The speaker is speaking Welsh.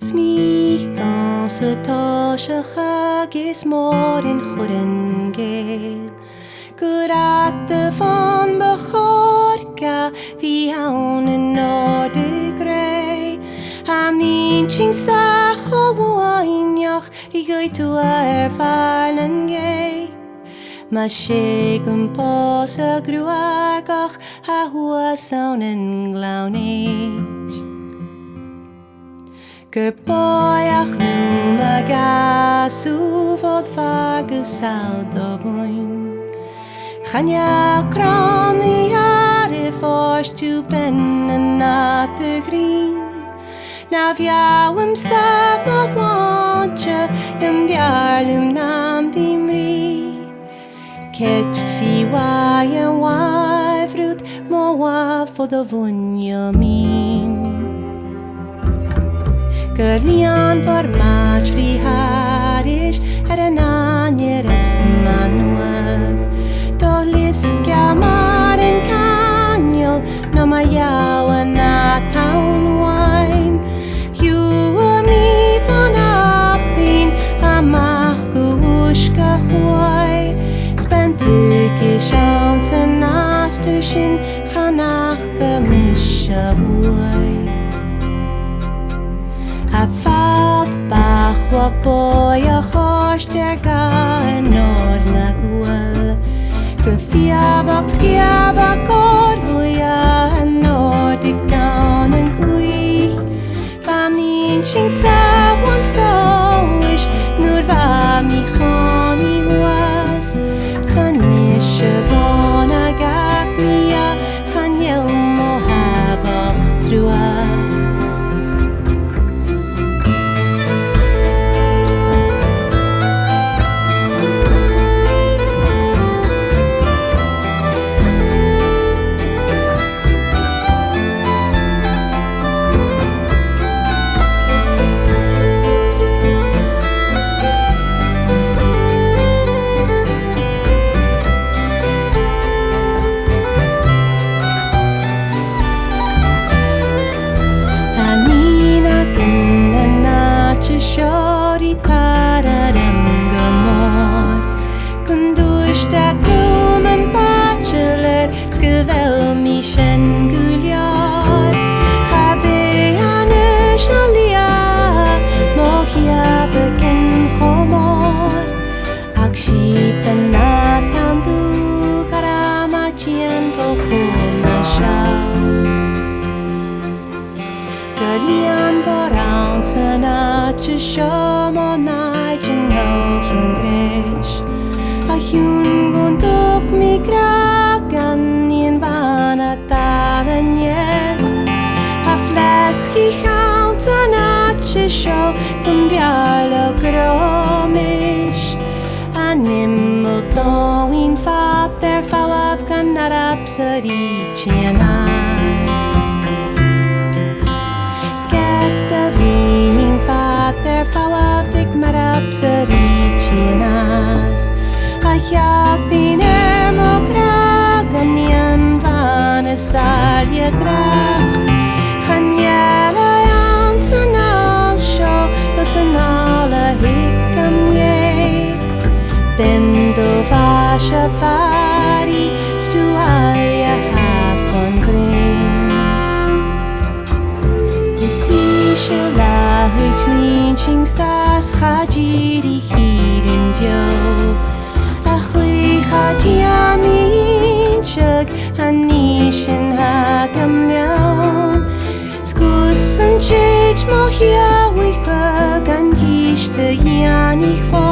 Smích gan sa táiseacha gus mór in chuireann géal. Gur atta fan ba chorca bhí ann in náda gré. Ha mín sin sa chomháineach rí go tú bhairn gé. Ma sé gon pás a grúagach ha hua saun in gláunéis. Gur báiach nú ma gasú fod fagus sal do bhain. Chanja crán i hare fáist tú ben an nata grín. Na bheabham sa ma bhainte den bearlim nam bhím rí. Cet fi wai an waifrút má wa fod a bhainne mín. Gur líon bhar máid rí haris ar an áinear is manuag. Tá lisca mar an caneol ná ma jawa na taunwain. Hiú a mí van apin amach go húsca chuai. Spentuig is an san násta sin chanach go mis a bhuai. A fad bach wach boi a cháist ar ga an nór na gúil. Gur fiabhach sciabhach ormhúi an nódig gan an gwych. Fa mín sin sa bhain stáis nuair bha mí chaní huas. San níos se bhain a gach ní a chaneal mo habhach trúa. Siori tararem gymor Gundwys da tŵm yn bachelor Sgyfel mi sien gwylior Chabe anys a lia Mo hiab y gyn chomor Ag sip yn nad andw Garama chien rochwn a siaw Gylian borawn sy'n Te siom o naid yn hawch yn gres A hiwn gwn dwg mi gragan i'n fan a dal yn yes A fles chi chawnt yn te sio Gwn bial o gromish A niml doi'n fater fawaf gan arab sy'r i chi'n ais Get the fi'n fater fawafig marab sy'r i chi'n as A hiadyn mo gragan i'n fan y salia drach Chaniel a ant yn al sio Nos yn al a hic am ie Dendo fas a fari Stu ai a haf o'n gryn Isisio la hwyd mi'n ching sas Chadiri hir yn biog A chwy chadi a mi'n siag A nis yn hag am liawn Sgws yn chyd mo hi a wycha Gan gys dy ian i'ch fo